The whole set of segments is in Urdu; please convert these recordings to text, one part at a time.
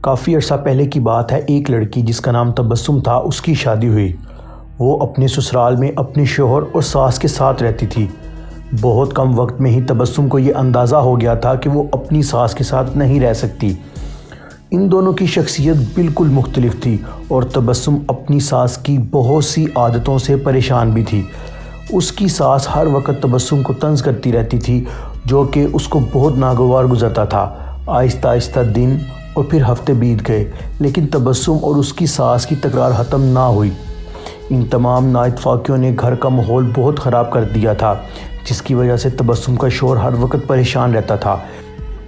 کافی عرصہ پہلے کی بات ہے، ایک لڑکی جس کا نام تبسم تھا، اس کی شادی ہوئی۔ وہ اپنے سسرال میں اپنے شوہر اور ساس کے ساتھ رہتی تھی۔ بہت کم وقت میں ہی تبسم کو یہ اندازہ ہو گیا تھا کہ وہ اپنی ساس کے ساتھ نہیں رہ سکتی۔ ان دونوں کی شخصیت بالکل مختلف تھی اور تبسم اپنی ساس کی بہت سی عادتوں سے پریشان بھی تھی۔ اس کی ساس ہر وقت تبسم کو طنز کرتی رہتی تھی، جو کہ اس کو بہت ناگوار گزرتا تھا۔ آہستہ آہستہ دن اور پھر ہفتے بیت گئے، لیکن تبسم اور اس کی ساس کی تکرار ختم نہ ہوئی۔ ان تمام نااتفاقیوں نے گھر کا ماحول بہت خراب کر دیا تھا، جس کی وجہ سے تبسم کا شوہر ہر وقت پریشان رہتا تھا۔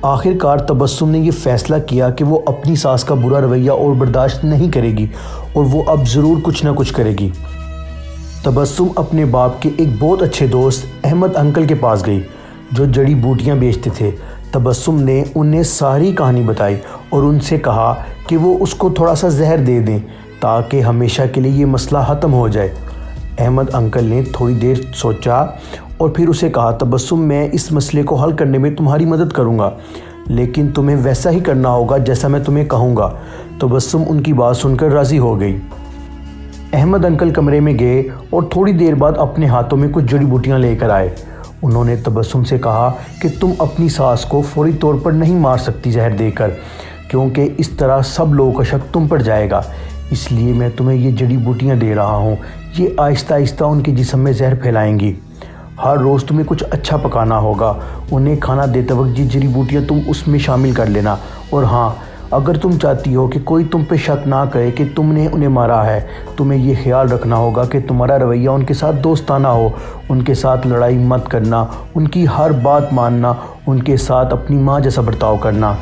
آخر کار تبسم نے یہ فیصلہ کیا کہ وہ اپنی ساس کا برا رویہ اور برداشت نہیں کرے گی اور وہ اب ضرور کچھ نہ کچھ کرے گی۔ تبسم اپنے باپ کے ایک بہت اچھے دوست احمد انکل کے پاس گئی، جو جڑی بوٹیاں بیچتے تھے۔ تبسم نے انہیں ساری کہانی بتائی اور ان سے کہا کہ وہ اس کو تھوڑا سا زہر دے دیں تاکہ ہمیشہ کے لیے یہ مسئلہ ختم ہو جائے۔ احمد انکل نے تھوڑی دیر سوچا اور پھر اسے کہا، تبسم میں اس مسئلے کو حل کرنے میں تمہاری مدد کروں گا، لیکن تمہیں ویسا ہی کرنا ہوگا جیسا میں تمہیں کہوں گا۔ تبسم ان کی بات سن کر راضی ہو گئی۔ احمد انکل کمرے میں گئے اور تھوڑی دیر بعد اپنے ہاتھوں میں کچھ جڑی بوٹیاں لے کر آئے۔ انہوں نے تبسم سے کہا کہ تم اپنی ساس کو فوری طور پر نہیں مار سکتی زہر دے کر، کیونکہ اس طرح سب لوگوں کا شک تم پر جائے گا، اس لیے میں تمہیں یہ جڑی بوٹیاں دے رہا ہوں۔ یہ آہستہ آہستہ ان کے جسم میں زہر پھیلائیں گی۔ ہر روز تمہیں کچھ اچھا پکانا ہوگا۔ انہیں کھانا دیتے وقت یہ جڑی بوٹیاں تم اس میں شامل کر لینا، اور ہاں، اگر تم چاہتی ہو کہ کوئی تم پہ شک نہ کرے کہ تم نے انہیں مارا ہے، تمہیں یہ خیال رکھنا ہوگا کہ تمہارا رویہ ان کے ساتھ دوستانہ ہو، ان کے ساتھ لڑائی مت کرنا، ان کی ہر بات ماننا، ان کے ساتھ اپنی ماں جیسا برتاؤ کرنا۔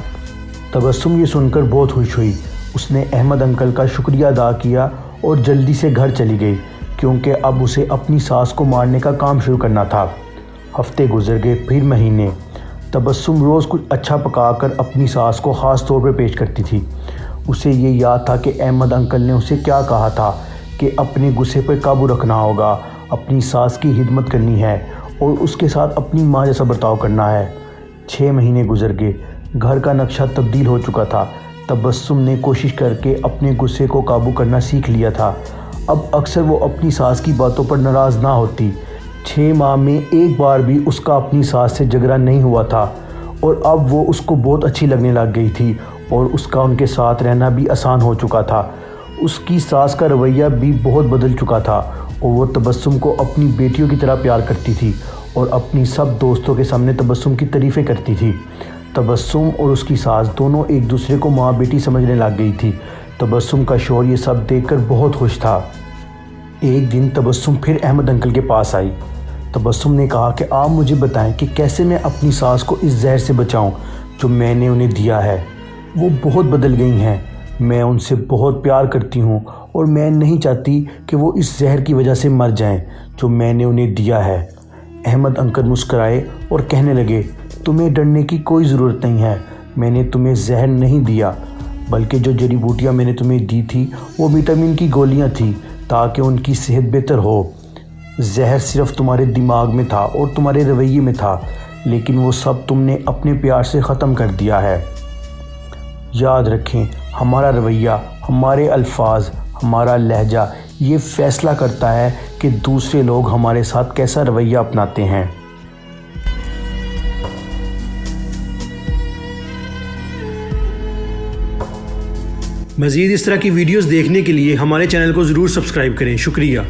تبسم یہ سن کر بہت خوش ہوئی۔ اس نے احمد انکل کا شکریہ ادا کیا اور جلدی سے گھر چلی گئی، کیونکہ اب اسے اپنی ساس کو مارنے کا کام شروع کرنا تھا۔ ہفتے گزر گئے، پھر مہینے۔ تبسم روز کچھ اچھا پکا کر اپنی ساس کو خاص طور پر پیش کرتی تھی۔ اسے یہ یاد تھا کہ احمد انکل نے اسے کیا کہا تھا کہ اپنے غصے پر قابو رکھنا ہوگا، اپنی ساس کی خدمت کرنی ہے اور اس کے ساتھ اپنی ماں جیسا برتاؤ کرنا ہے۔ 6 مہینے گزر گئے، گھر کا نقشہ تبدیل ہو چکا تھا۔ تبسم نے کوشش کر کے اپنے غصے کو قابو کرنا سیکھ لیا تھا۔ اب اکثر وہ اپنی ساس کی باتوں پر ناراض نہ ہوتی۔ 6 ماہ میں ایک بار بھی اس کا اپنی ساس سے جھگڑا نہیں ہوا تھا، اور اب وہ اس کو بہت اچھی لگنے لگ گئی تھی اور اس کا ان کے ساتھ رہنا بھی آسان ہو چکا تھا۔ اس کی ساس کا رویہ بھی بہت بدل چکا تھا اور وہ تبسم کو اپنی بیٹیوں کی طرح پیار کرتی تھی اور اپنی سب دوستوں کے سامنے تبسم کی تعریفیں کرتی تھی۔ تبسم اور اس کی ساس دونوں ایک دوسرے کو ماں بیٹی سمجھنے لگ گئی تھی۔ تبسم کا شوہر یہ سب دیکھ کر بہت خوش تھا۔ ایک دن تبسم پھر احمد انکل کے پاس آئی۔ تبسم نے کہا کہ آپ مجھے بتائیں کہ کیسے میں اپنی ساس کو اس زہر سے بچاؤں جو میں نے انہیں دیا ہے۔ وہ بہت بدل گئی ہیں، میں ان سے بہت پیار کرتی ہوں اور میں نہیں چاہتی کہ وہ اس زہر کی وجہ سے مر جائیں جو میں نے انہیں دیا ہے۔ احمد انکل مسکرائے اور کہنے لگے، تمہیں ڈرنے کی کوئی ضرورت نہیں ہے، میں نے تمہیں زہر نہیں دیا، بلکہ جو جڑی بوٹیاں میں نے تمہیں دی تھی وہ وٹامن کی گولیاں تھیں تاکہ ان کی صحت بہتر ہو۔ زہر صرف تمہارے دماغ میں تھا اور تمہارے رویے میں تھا، لیکن وہ سب تم نے اپنے پیار سے ختم کر دیا ہے۔ یاد رکھیں، ہمارا رویہ، ہمارے الفاظ، ہمارا لہجہ یہ فیصلہ کرتا ہے کہ دوسرے لوگ ہمارے ساتھ کیسا رویہ اپناتے ہیں۔ مزید اس طرح کی ویڈیوز دیکھنے کے لیے ہمارے چینل کو ضرور سبسکرائب کریں۔ شکریہ۔